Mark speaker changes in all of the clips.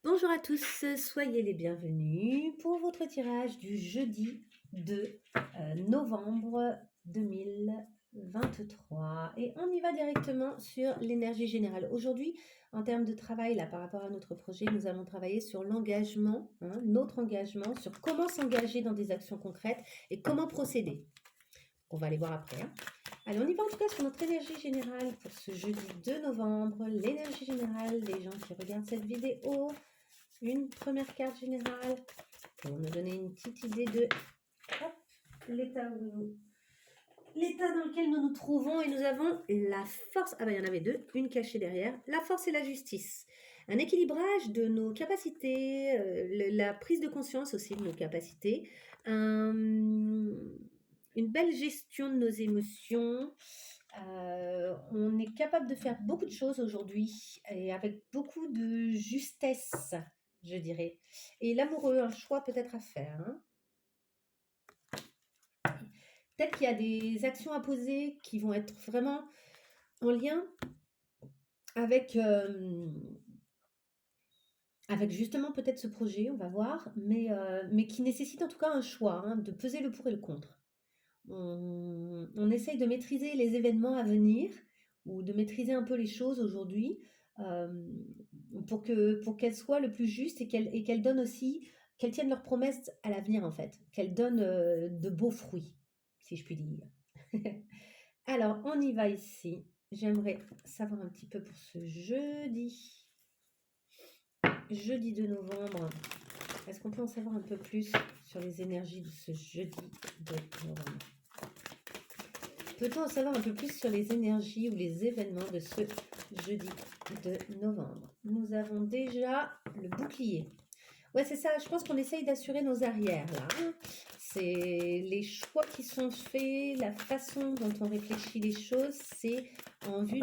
Speaker 1: Bonjour à tous, soyez les bienvenus pour votre tirage du jeudi 2 novembre 2023. Et on y va directement sur l'énergie générale. Aujourd'hui, en termes de travail, là, par rapport à notre projet, nous allons travailler sur l'engagement, notre engagement, sur comment s'engager dans des actions concrètes et comment procéder. On va aller voir après. Allez, on y va en tout cas sur notre énergie générale pour ce jeudi 2 novembre. L'énergie générale, les gens qui regardent cette vidéo, une première carte générale pour nous donner une petite idée de l'état dans lequel nous nous trouvons. Et nous avons la force, il y en avait deux, une cachée derrière, la force et la justice. Un équilibrage de nos capacités, la prise de conscience aussi de nos capacités, une belle gestion de nos émotions. On est capable de faire beaucoup de choses aujourd'hui et avec beaucoup de justesse, je dirais. Et l'amoureux, un choix peut-être à faire. Peut-être qu'il y a des actions à poser qui vont être vraiment en lien avec, avec justement peut-être ce projet, on va voir, mais qui nécessite en tout cas un choix, de peser le pour et le contre. On essaye de maîtriser les événements à venir ou de maîtriser un peu les choses aujourd'hui pour qu'elles soient le plus justes et qu'elles donnent aussi, qu'elles tiennent leurs promesses à l'avenir en fait, qu'elles donnent de beaux fruits, si je puis dire. Alors, on y va ici. J'aimerais savoir un petit peu pour ce jeudi 2 novembre. Est-ce qu'on peut en savoir un peu plus sur les énergies de ce jeudi 2 novembre? Peut-on en savoir un peu plus sur les énergies ou les événements de ce jeudi 2 novembre? Nous avons déjà le bouclier. Ouais, c'est ça, je pense qu'on essaye d'assurer nos arrières, là. C'est les choix qui sont faits, la façon dont on réfléchit les choses, c'est en vue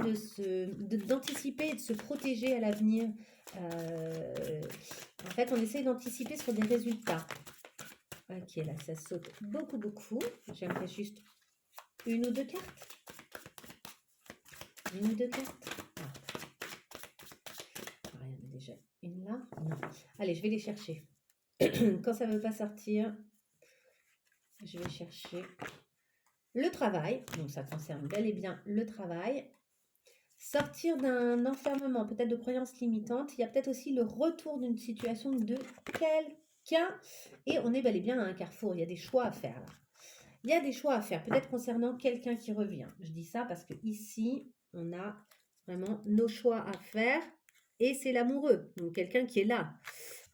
Speaker 1: d'anticiper et de se protéger à l'avenir. En fait, on essaye d'anticiper sur des résultats. Ok, là, ça saute beaucoup, beaucoup. J'aimerais juste une ou deux cartes. Une ou deux cartes. Il y en a déjà une là. Non. Allez, je vais les chercher. Quand ça ne veut pas sortir, je vais chercher le travail. Donc, ça concerne bel et bien le travail. Sortir d'un enfermement, peut-être de croyances limitantes. Il y a peut-être aussi le retour d'une situation de quelqu'un. Et on est bel et bien à un carrefour. Il y a des choix à faire là. Il y a des choix à faire, peut-être concernant quelqu'un qui revient. Je dis ça parce que ici, on a vraiment nos choix à faire et c'est l'amoureux, donc quelqu'un qui est là.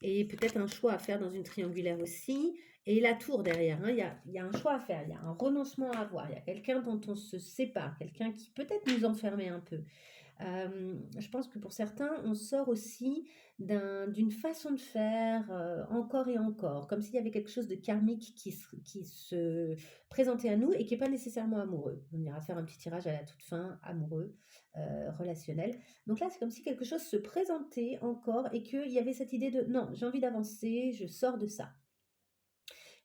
Speaker 1: Et peut-être un choix à faire dans une triangulaire aussi. Et la tour derrière, il y a un choix à faire, il y a un renoncement à avoir, il y a quelqu'un dont on se sépare, quelqu'un qui peut-être nous enfermait un peu. Je pense que pour certains, on sort aussi d'une façon de faire encore et encore, comme s'il y avait quelque chose de karmique qui se présentait à nous et qui n'est pas nécessairement amoureux. On ira faire un petit tirage à la toute fin, amoureux, relationnel. Donc là, c'est comme si quelque chose se présentait encore et qu'il y avait cette idée de non, j'ai envie d'avancer, je sors de ça.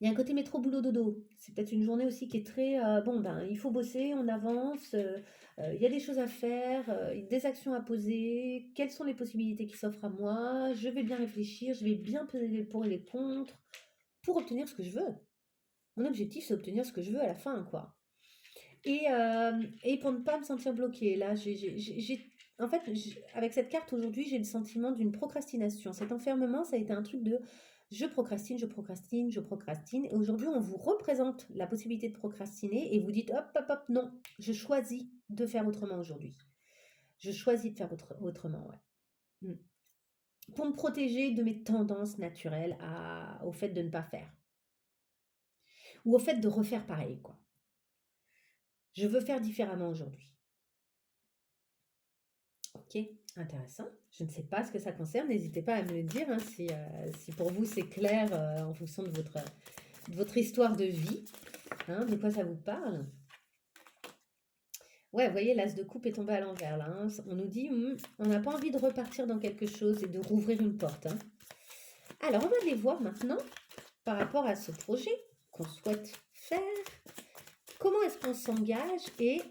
Speaker 1: Il y a un côté métro boulot dodo. C'est peut-être une journée aussi qui est très il faut bosser, on avance, il y a des choses à faire, des actions à poser, quelles sont les possibilités qui s'offrent à moi, je vais bien réfléchir, je vais bien peser les pour et les contre pour obtenir ce que je veux. Mon objectif, c'est obtenir ce que je veux à la fin, quoi. Et pour ne pas me sentir bloquée, là, en fait, avec cette carte aujourd'hui, j'ai le sentiment d'une procrastination. Cet enfermement, ça a été un truc de je procrastine, je procrastine, je procrastine. Et aujourd'hui, on vous représente la possibilité de procrastiner et vous dites hop, hop, hop, non, je choisis de faire autrement aujourd'hui. Je choisis de faire autrement, ouais. Pour me protéger de mes tendances naturelles au fait de ne pas faire. Ou au fait de refaire pareil, quoi. Je veux faire différemment aujourd'hui. Ok, intéressant. Je ne sais pas ce que ça concerne. N'hésitez pas à me le dire si pour vous c'est clair en fonction de votre histoire de vie, de quoi ça vous parle. Ouais, vous voyez, l'as de coupe est tombé à l'envers là. On nous dit, on n'a pas envie de repartir dans quelque chose et de rouvrir une porte. Alors, on va aller voir maintenant par rapport à ce projet qu'on souhaite faire. Comment est-ce qu'on s'engage et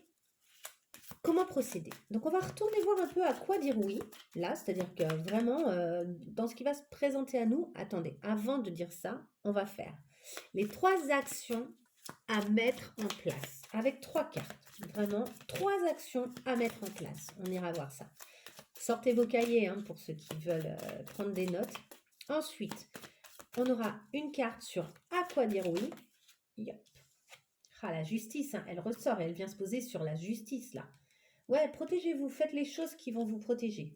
Speaker 1: comment procéder? Donc, on va retourner voir un peu à quoi dire oui, là, c'est-à-dire que vraiment, dans ce qui va se présenter à nous, attendez, avant de dire ça, on va faire les 3 actions à mettre en place avec 3 cartes. Vraiment, 3 actions à mettre en place. On ira voir ça. Sortez vos cahiers hein, pour ceux qui veulent prendre des notes. Ensuite, on aura une carte sur à quoi dire oui. Yep. Ah, la justice, hein, elle ressort, elle vient se poser sur la justice là. Ouais, protégez-vous, faites les choses qui vont vous protéger.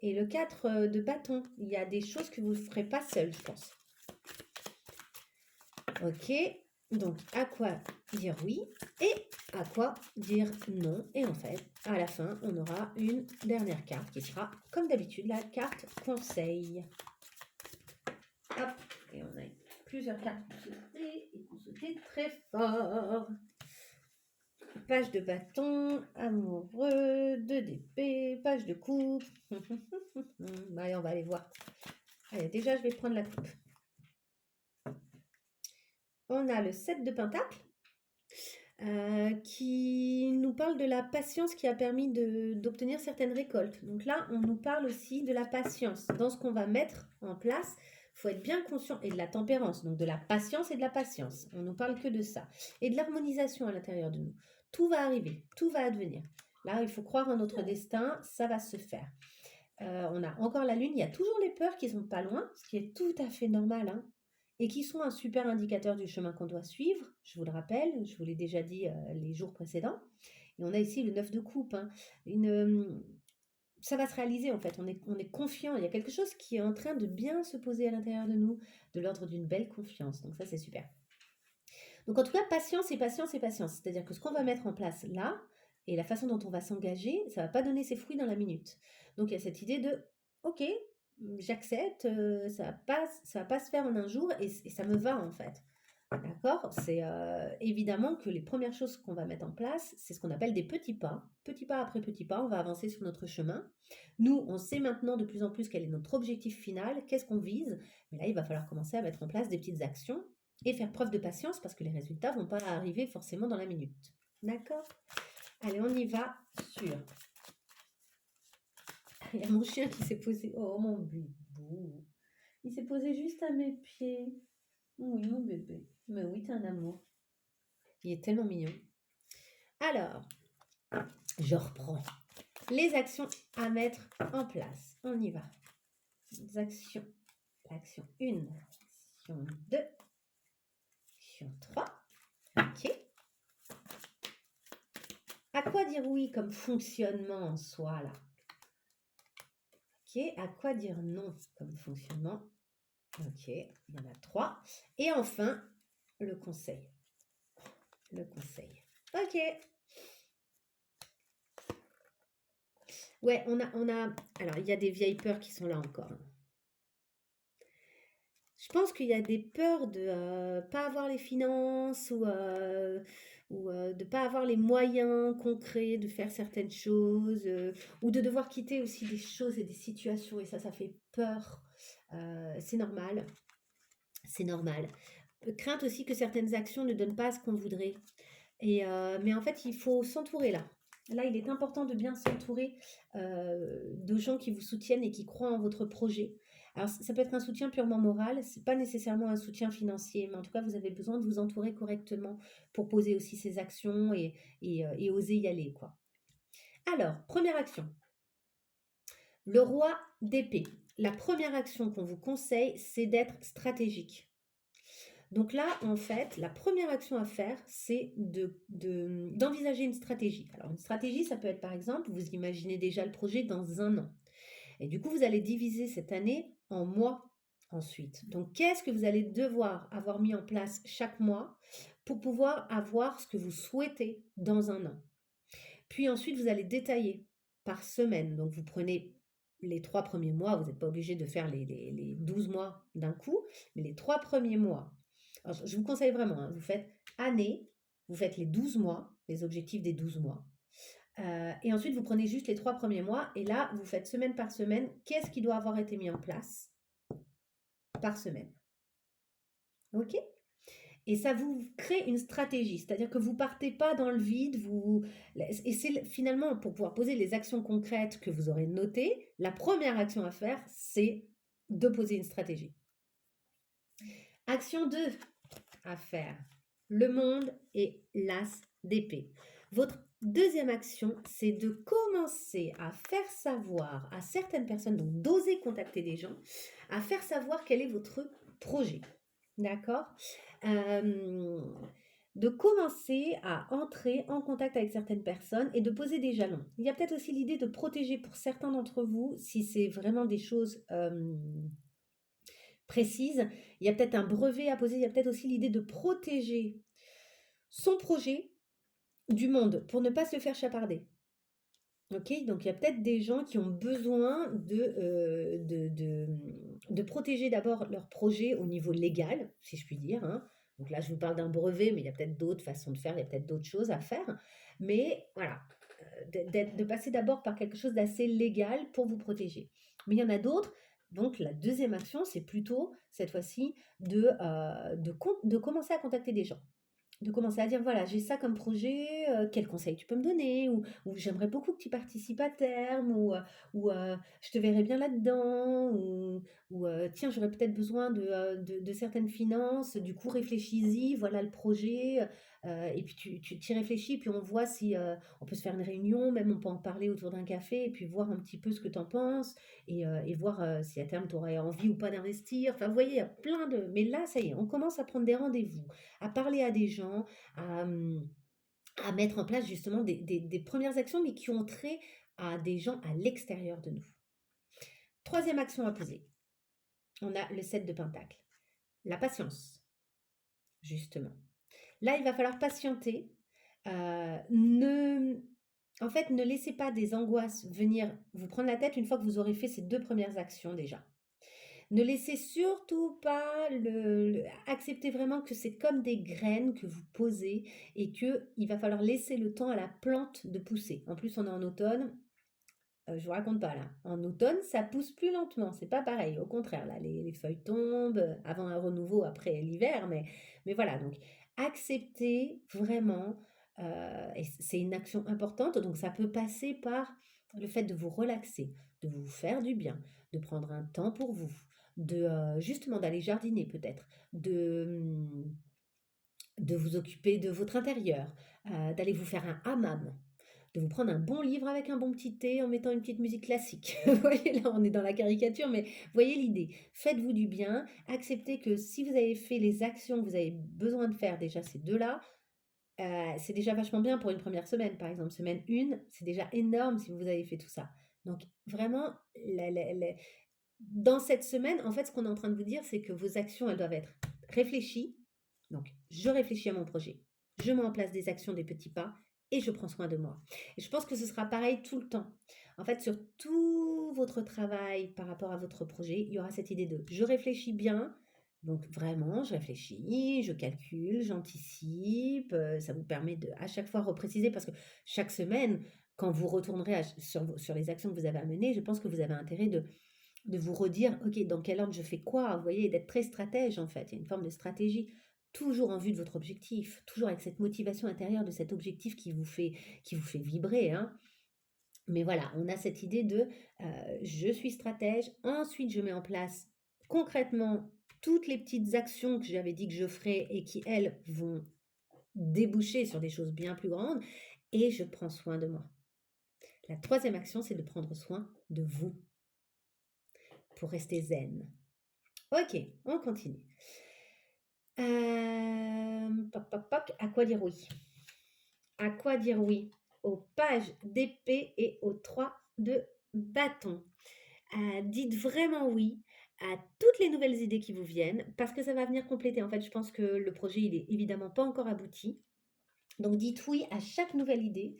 Speaker 1: Et le 4 de bâton, il y a des choses que vous ne ferez pas seul, je pense. Ok, donc à quoi dire oui et à quoi dire non. Et en fait, à la fin, on aura une dernière carte qui sera, comme d'habitude, la carte conseil. Hop, et on a plusieurs cartes pour sauter et pour sauter très fort. Page de bâton, amoureux, 2 d'épée, page de coupe. Allez, on va aller voir. Allez, déjà, je vais prendre la coupe. On a le 7 de pentacle qui nous parle de la patience qui a permis d'obtenir certaines récoltes. Donc là, on nous parle aussi de la patience. Dans ce qu'on va mettre en place, il faut être bien conscient, et de la tempérance, donc de la patience et de la patience. On ne nous parle que de ça. Et de l'harmonisation à l'intérieur de nous. Tout va arriver, tout va advenir. Là, il faut croire en notre destin, ça va se faire. On a encore la lune, il y a toujours les peurs qui sont pas loin, ce qui est tout à fait normal, hein, et qui sont un super indicateur du chemin qu'on doit suivre. Je vous le rappelle, je vous l'ai déjà dit les jours précédents. Et on a ici le 9 de coupe. Hein, ça va se réaliser en fait, on est confiant, il y a quelque chose qui est en train de bien se poser à l'intérieur de nous, de l'ordre d'une belle confiance, donc ça c'est super. Donc en tout cas, patience et patience et patience, c'est-à-dire que ce qu'on va mettre en place là, et la façon dont on va s'engager, ça ne va pas donner ses fruits dans la minute. Donc il y a cette idée de, ok, j'accepte, ça va pas se faire en un jour et ça me va en fait. D'accord? C'est évidemment que les premières choses qu'on va mettre en place, c'est ce qu'on appelle des petits pas. Petit pas après petit pas, on va avancer sur notre chemin. Nous, on sait maintenant de plus en plus quel est notre objectif final, qu'est-ce qu'on vise. Mais là, il va falloir commencer à mettre en place des petites actions et faire preuve de patience parce que les résultats ne vont pas arriver forcément dans la minute. D'accord? Allez, on y va sur... Il y a mon chien qui s'est posé... Oh, mon bibou. Il s'est posé juste à mes pieds. Oui, mon bébé. Mais oui, t'es un amour. Il est tellement mignon. Alors, je reprends. Les actions à mettre en place. On y va. Les actions. L'action 1, action 2, action 3. Ok. À quoi dire oui comme fonctionnement en soi, là? Ok. À quoi dire non comme fonctionnement? Ok. Il y en a 3. Et enfin, le conseil. Le conseil. Ok. Ouais, on a... Alors, il y a des vieilles peurs qui sont là encore. Je pense qu'il y a des peurs de ne pas avoir les finances ou de ne pas avoir les moyens concrets de faire certaines choses ou de devoir quitter aussi des choses et des situations et ça fait peur. C'est normal. C'est normal. Crainte aussi que certaines actions ne donnent pas ce qu'on voudrait. Mais en fait, il faut s'entourer là. Là, il est important de bien s'entourer de gens qui vous soutiennent et qui croient en votre projet. Alors, ça peut être un soutien purement moral, c'est pas nécessairement un soutien financier, mais en tout cas, vous avez besoin de vous entourer correctement pour poser aussi ces actions et oser y aller, quoi. Alors, première action. Le roi d'épée. La première action qu'on vous conseille, c'est d'être stratégique. Donc là, en fait, la première action à faire, c'est d'envisager une stratégie. Alors, une stratégie, ça peut être par exemple, vous imaginez déjà le projet dans 1 an. Et du coup, vous allez diviser cette année en mois ensuite. Donc, qu'est-ce que vous allez devoir avoir mis en place chaque mois pour pouvoir avoir ce que vous souhaitez dans 1 an? Puis ensuite, vous allez détailler par semaine. Donc, vous prenez les 3 premiers mois, vous n'êtes pas obligé de faire les 12 mois d'un coup, mais les 3 premiers mois. Alors, je vous conseille vraiment, hein, vous faites année, vous faites les 12 mois, les objectifs des 12 mois. Et ensuite, vous prenez juste les 3 premiers mois et là, vous faites semaine par semaine, qu'est-ce qui doit avoir été mis en place par semaine. Ok? Et ça vous crée une stratégie, c'est-à-dire que vous partez pas dans le vide, et c'est finalement pour pouvoir poser les actions concrètes que vous aurez notées, la première action à faire, c'est de poser une stratégie. Action 2 à faire. Le monde et l'as d'épée. Votre deuxième action, c'est de commencer à faire savoir à certaines personnes, donc d'oser contacter des gens, à faire savoir quel est votre projet. D'accord? De commencer à entrer en contact avec certaines personnes et de poser des jalons. Il y a peut-être aussi l'idée de protéger pour certains d'entre vous, si c'est vraiment des choses précises, il y a peut-être un brevet à poser, il y a peut-être aussi l'idée de protéger son projet du monde pour ne pas se le faire chaparder. Ok, donc il y a peut-être des gens qui ont besoin de protéger d'abord leur projet au niveau légal, si je puis dire, hein. Donc là, je vous parle d'un brevet, mais il y a peut-être d'autres façons de faire, il y a peut-être d'autres choses à faire. Mais voilà, de passer d'abord par quelque chose d'assez légal pour vous protéger. Mais il y en a d'autres. Donc la deuxième action, c'est plutôt, cette fois-ci, de commencer à contacter des gens. De commencer à dire, voilà, j'ai ça comme projet, quel conseil tu peux me donner? Ou j'aimerais beaucoup que tu participes à terme, ou je te verrais bien là-dedans, ou tiens, j'aurais peut-être besoin de certaines finances, du coup, réfléchis-y, voilà le projet, et puis tu t'y réfléchis, puis on voit si on peut se faire une réunion, même on peut en parler autour d'un café, et puis voir un petit peu ce que tu en penses, et voir si à terme tu aurais envie ou pas d'investir. Enfin, vous voyez, il y a plein de... Mais là, ça y est, on commence à prendre des rendez-vous, à parler à des gens, à mettre en place justement des premières actions, mais qui ont trait à des gens à l'extérieur de nous. Troisième action à poser. On a le 7 de Pentacle. La patience, justement. Là, il va falloir patienter. En fait, ne laissez pas des angoisses venir vous prendre la tête une fois que vous aurez fait ces 2 premières actions déjà. Ne laissez surtout pas accepter vraiment que c'est comme des graines que vous posez et qu'il va falloir laisser le temps à la plante de pousser. En plus, on est en automne. Je vous raconte pas là. En automne, ça pousse plus lentement. C'est pas pareil. Au contraire, là, les feuilles tombent avant un renouveau, après l'hiver. Mais voilà. Donc, acceptez vraiment. Et c'est une action importante. Donc, ça peut passer par le fait de vous relaxer, de vous faire du bien, de prendre un temps pour vous, de justement d'aller jardiner peut-être, de vous occuper de votre intérieur, d'aller vous faire un hammam, de vous prendre un bon livre avec un bon petit thé en mettant une petite musique classique. Vous voyez, là, on est dans la caricature, mais voyez l'idée. Faites-vous du bien, acceptez que si vous avez fait les actions que vous avez besoin de faire, déjà ces deux-là, c'est déjà vachement bien pour une première semaine, par exemple. Semaine 1, c'est déjà énorme si vous avez fait tout ça. Donc, vraiment, dans cette semaine, en fait, ce qu'on est en train de vous dire, c'est que vos actions, elles doivent être réfléchies. Donc, je réfléchis à mon projet. Je mets en place des actions, des petits pas, et je prends soin de moi. Et je pense que ce sera pareil tout le temps. En fait, sur tout votre travail par rapport à votre projet, il y aura cette idée de je réfléchis bien. Donc vraiment, je réfléchis, je calcule, j'anticipe. Ça vous permet de à chaque fois repréciser parce que chaque semaine, quand vous retournerez sur les actions que vous avez à mener, je pense que vous avez intérêt de vous redire, ok, dans quel ordre je fais quoi, vous voyez, d'être très stratège en fait. Il y a une forme de stratégie, toujours en vue de votre objectif, toujours avec cette motivation intérieure de cet objectif qui vous fait vibrer, hein. Mais voilà, on a cette idée de je suis stratège, ensuite je mets en place concrètement toutes les petites actions que j'avais dit que je ferais et qui, elles, vont déboucher sur des choses bien plus grandes, et je prends soin de moi. La troisième action, c'est de prendre soin de vous pour rester zen. Ok, on continue. À quoi dire oui? À quoi dire oui? Aux pages d'épée et aux 3 de bâton. Dites vraiment oui à toutes les nouvelles idées qui vous viennent parce que ça va venir compléter. En fait, je pense que le projet, il est évidemment pas encore abouti. Donc, dites oui à chaque nouvelle idée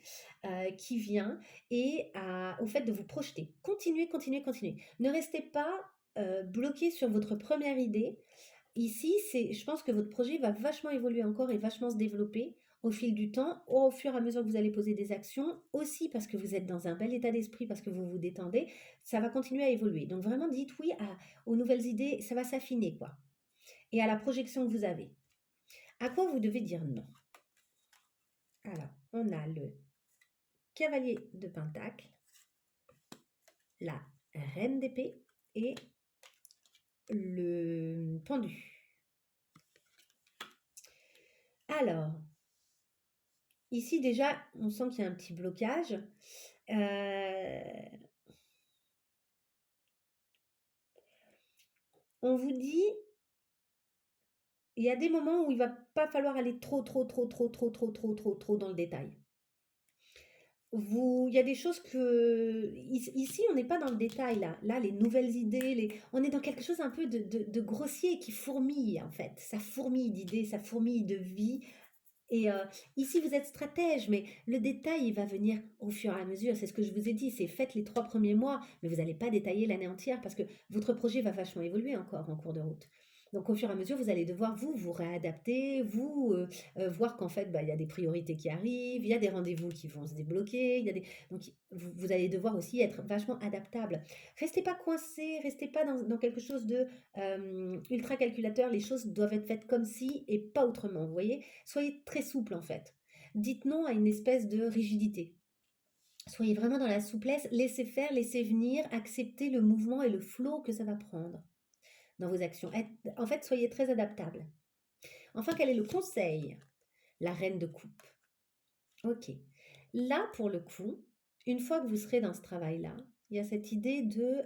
Speaker 1: qui vient et au fait de vous projeter. Continuez, continuez, continuez. Ne restez pas bloqué sur votre première idée. Ici, je pense que votre projet va vachement évoluer encore et vachement se développer au fil du temps, au fur et à mesure que vous allez poser des actions, aussi parce que vous êtes dans un bel état d'esprit, parce que vous vous détendez, ça va continuer à évoluer. Donc vraiment, dites oui aux nouvelles idées, ça va s'affiner, quoi. Et à la projection que vous avez. À quoi vous devez dire non? Alors, on a le cavalier de pentacle, la reine d'épée et pendu. Alors, ici déjà, on sent qu'il y a un petit blocage. On vous dit, il y a des moments où il va pas falloir aller trop dans le détail. Il y a des choses que ici on n'est pas dans le détail là. Là, les nouvelles idées, on est dans quelque chose un peu de grossier qui fourmille en fait. Ça fourmille d'idées, ça fourmille de vie. Et ici, vous êtes stratège, mais le détail, il va venir au fur et à mesure. C'est ce que je vous ai dit, c'est faites les 3 premiers mois, mais vous n'allez pas détailler l'année entière parce que votre projet va vachement évoluer encore en cours de route. Donc au fur et à mesure, vous allez devoir vous réadapter, voir qu'en fait, bah, il y a des priorités qui arrivent, il y a des rendez-vous qui vont se débloquer, donc vous allez devoir aussi être vachement adaptable. Restez pas coincé, restez pas dans quelque chose de ultra calculateur. Les choses doivent être faites comme si et pas autrement, vous voyez? Soyez très souple en fait. Dites non à une espèce de rigidité. Soyez vraiment dans la souplesse, laissez faire, laissez venir, acceptez le mouvement et le flow que ça va prendre dans vos actions. En fait, soyez très adaptable. Enfin, quel est le conseil? La reine de coupe. Ok. Là, pour le coup, une fois que vous serez dans ce travail-là, il y a cette idée de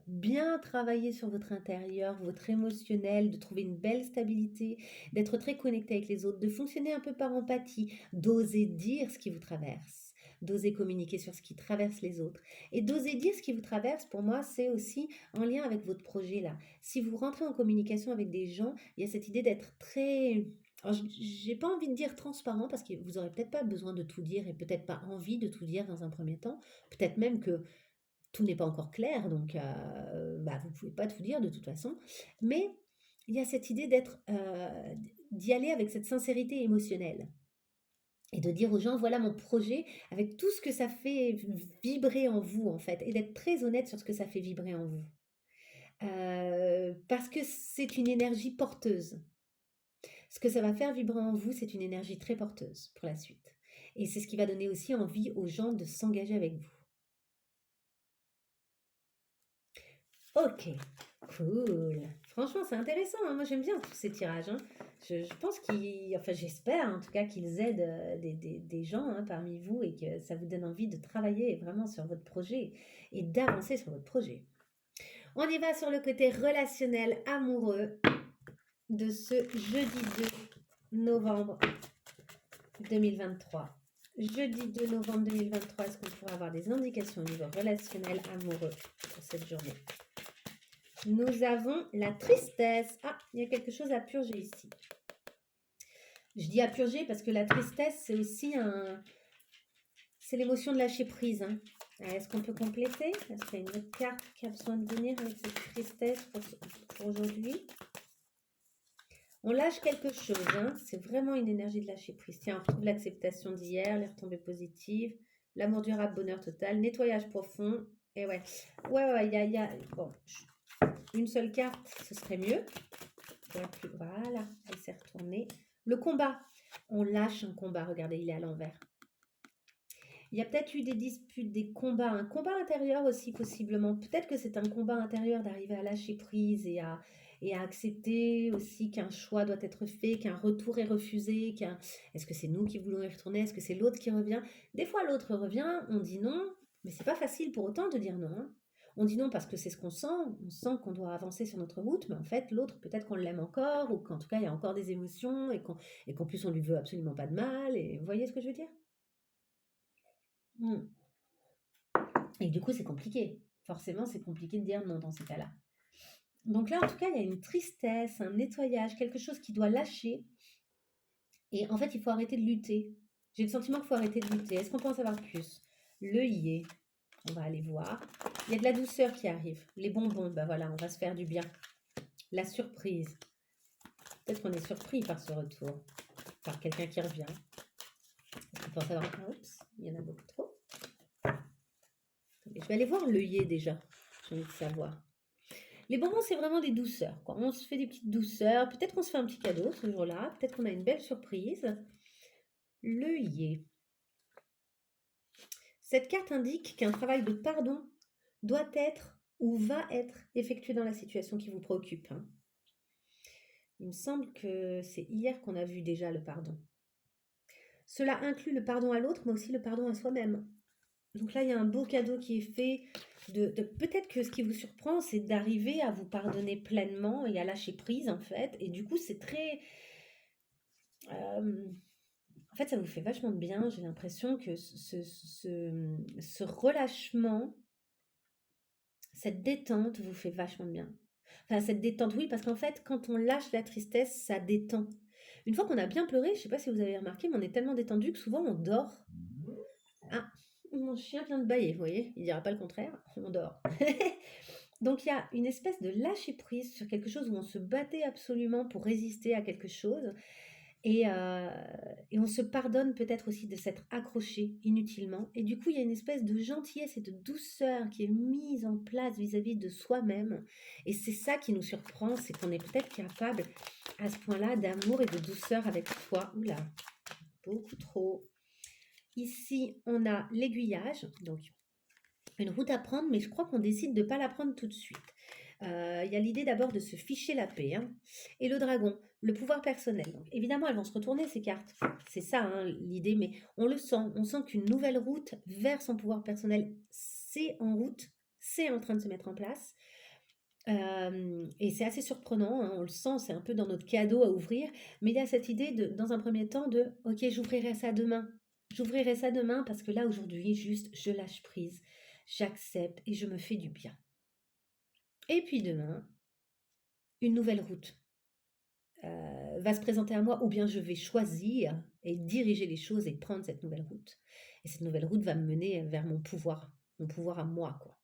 Speaker 1: bien travailler sur votre intérieur, votre émotionnel, de trouver une belle stabilité, d'être très connecté avec les autres, de fonctionner un peu par empathie, d'oser dire ce qui vous traverse, d'oser communiquer sur ce qui traverse les autres. Et d'oser dire ce qui vous traverse, pour moi, c'est aussi en lien avec votre projet là. Si vous rentrez en communication avec des gens, il y a cette idée d'être très... Alors, j'ai pas envie de dire transparent parce que vous aurez peut-être pas besoin de tout dire et peut-être pas envie de tout dire dans un premier temps. Peut-être même que tout n'est pas encore clair, donc bah, vous pouvez pas tout dire de toute façon. Mais il y a cette idée d'y aller avec cette sincérité émotionnelle et de dire aux gens, voilà mon projet, avec tout ce que ça fait vibrer en vous en fait, et d'être très honnête sur ce que ça fait vibrer en vous. Parce que c'est une énergie porteuse. Ce que ça va faire vibrer en vous, c'est une énergie très porteuse pour la suite. Et c'est ce qui va donner aussi envie aux gens de s'engager avec vous. Ok, cool. Franchement, c'est intéressant, hein. Moi, j'aime bien tous ces tirages, hein. Je pense enfin, j'espère en tout cas qu'ils aident des gens, hein, parmi vous et que ça vous donne envie de travailler vraiment sur votre projet et d'avancer sur votre projet. On y va sur le côté relationnel amoureux de ce jeudi 2 novembre 2023. Jeudi 2 novembre 2023, est-ce qu'on pourrait avoir des indications au niveau relationnel amoureux pour cette journée? Nous avons la tristesse. Ah, il y a quelque chose à purger ici. Je dis à purger parce que la tristesse, c'est aussi c'est l'émotion de lâcher prise, hein. Est-ce qu'on peut compléter? Est-ce qu'il y a une autre carte qui a besoin de venir avec cette tristesse pour aujourd'hui? On lâche quelque chose, hein. C'est vraiment une énergie de lâcher prise. Tiens, on retrouve l'acceptation d'hier, les retombées positives, l'amour durable, bonheur total, nettoyage profond. Et ouais, il y a... Bon, une seule carte, ce serait mieux. Voilà, elle s'est retournée. Le combat, on lâche un combat. Regardez, il est à l'envers. Il y a peut-être eu des disputes, des combats, un combat intérieur aussi possiblement. Peut-être que c'est un combat intérieur d'arriver à lâcher prise et à accepter aussi qu'un choix doit être fait, qu'un retour est refusé, est-ce que c'est nous qui voulons y retourner, est-ce que c'est l'autre qui revient? Des fois l'autre revient, on dit non, mais c'est pas facile pour autant de dire non, hein. On dit non parce que c'est ce qu'on sent qu'on doit avancer sur notre route, mais en fait l'autre peut-être qu'on l'aime encore, ou qu'en tout cas il y a encore des émotions, et qu'en plus on lui veut absolument pas de mal, et vous voyez ce que je veux dire? Et du coup, c'est compliqué. Forcément, c'est compliqué de dire non dans ces cas-là. Donc là, en tout cas, il y a une tristesse, un nettoyage, quelque chose qui doit lâcher. Et en fait, il faut arrêter de lutter. J'ai le sentiment qu'il faut arrêter de lutter. Est-ce qu'on peut en savoir plus? L'œillet, on va aller voir. Il y a de la douceur qui arrive. Les bonbons, ben voilà, on va se faire du bien. La surprise. Peut-être qu'on est surpris par ce retour, par quelqu'un qui revient. Est-ce qu'on peut en savoir? Oups, il y en a beaucoup trop. Je vais aller voir l'œillet déjà. J'ai envie de savoir. Les bonbons, c'est vraiment des douceurs, quoi. On se fait des petites douceurs. Peut-être qu'on se fait un petit cadeau ce jour-là. Peut-être qu'on a une belle surprise. L'œillet. Cette carte indique qu'un travail de pardon doit être ou va être effectué dans la situation qui vous préoccupe, hein. Il me semble que c'est hier qu'on a vu déjà le pardon. Cela inclut le pardon à l'autre, mais aussi le pardon à soi-même. Donc là, il y a un beau cadeau qui est fait. Peut-être que ce qui vous surprend, c'est d'arriver à vous pardonner pleinement et à lâcher prise, en fait. Et du coup, c'est très... euh, en fait, ça vous fait vachement de bien. J'ai l'impression que ce relâchement, cette détente vous fait vachement de bien. Enfin, cette détente, oui, parce qu'en fait, quand on lâche la tristesse, ça détend. Une fois qu'on a bien pleuré, je ne sais pas si vous avez remarqué, mais on est tellement détendu que souvent on dort. Ah, mon chien vient de bâiller, vous voyez, il dira pas le contraire, on dort. Donc il y a une espèce de lâcher prise sur quelque chose où on se battait absolument pour résister à quelque chose et on se pardonne peut-être aussi de s'être accroché inutilement. Et du coup, il y a une espèce de gentillesse et de douceur qui est mise en place vis-à-vis de soi-même. Et c'est ça qui nous surprend, c'est qu'on est peut-être capable à ce point-là d'amour et de douceur avec soi. Oula, beaucoup trop. Ici, on a l'aiguillage, donc une route à prendre, mais je crois qu'on décide de ne pas la prendre tout de suite. Il y a l'idée d'abord de se ficher la paix. Hein. Et le dragon, le pouvoir personnel. Donc, évidemment, elles vont se retourner, ces cartes. C'est ça hein, l'idée, mais on le sent. On sent qu'une nouvelle route vers son pouvoir personnel, c'est en route, c'est en train de se mettre en place. Et c'est assez surprenant, hein, on le sent, c'est un peu dans notre cadeau à ouvrir, mais il y a cette idée, dans un premier temps, de « Ok, j'ouvrirai ça demain. J'ouvrirai ça demain parce que là, aujourd'hui, juste, je lâche prise, j'accepte et je me fais du bien. » Et puis demain, une nouvelle route va se présenter à moi, ou bien je vais choisir et diriger les choses et prendre cette nouvelle route. Et cette nouvelle route va me mener vers mon pouvoir à moi, quoi.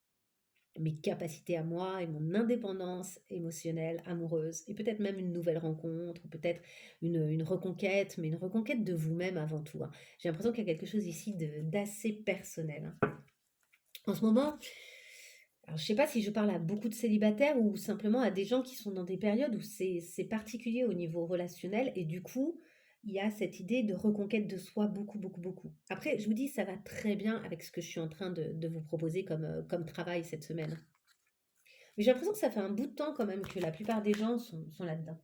Speaker 1: Mes capacités à moi et mon indépendance émotionnelle, amoureuse, et peut-être même une nouvelle rencontre, ou peut-être une reconquête, mais une reconquête de vous-même avant tout. Hein. J'ai l'impression qu'il y a quelque chose ici d'assez personnel. Hein. En ce moment, alors je ne sais pas si je parle à beaucoup de célibataires ou simplement à des gens qui sont dans des périodes où c'est particulier au niveau relationnel, et du coup, il y a cette idée de reconquête de soi beaucoup, beaucoup, beaucoup. Après, je vous dis, ça va très bien avec ce que je suis en train de vous proposer comme travail cette semaine. Mais j'ai l'impression que ça fait un bout de temps quand même que la plupart des gens sont là-dedans.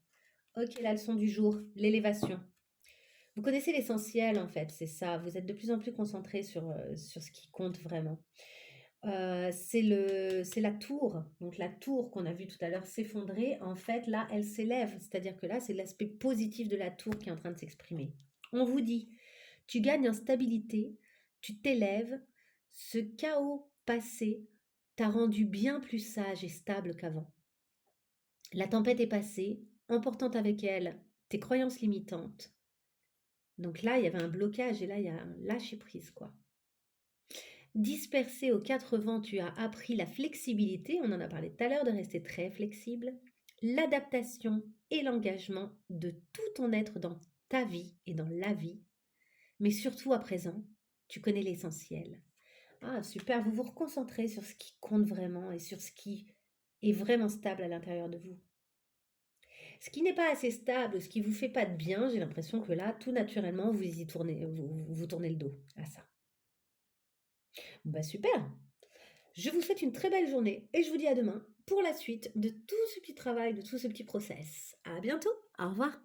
Speaker 1: Ok, la leçon du jour, l'élévation. Vous connaissez l'essentiel en fait, c'est ça. Vous êtes de plus en plus concentré sur ce qui compte vraiment. C'est la tour. Donc la tour qu'on a vue tout à l'heure s'effondrer, en fait, là, elle s'élève. C'est-à-dire que là, c'est l'aspect positif de la tour qui est en train de s'exprimer. On vous dit, tu gagnes en stabilité, tu t'élèves, ce chaos passé t'a rendu bien plus sage et stable qu'avant. La tempête est passée, emportant avec elle tes croyances limitantes. Donc là, il y avait un blocage et là, il y a un lâcher-prise, quoi. Dispersé aux quatre vents, tu as appris la flexibilité, on en a parlé tout à l'heure, de rester très flexible, l'adaptation et l'engagement de tout ton être dans ta vie et dans la vie. Mais surtout à présent, tu connais l'essentiel. Ah, super, vous vous reconcentrez sur ce qui compte vraiment et sur ce qui est vraiment stable à l'intérieur de vous. Ce qui n'est pas assez stable, ce qui vous fait pas de bien, j'ai l'impression que là, tout naturellement, vous tournez le dos à ça. Bah super. Je vous souhaite une très belle journée et je vous dis à demain pour la suite de tout ce petit travail, de tout ce petit process. À bientôt. Au revoir.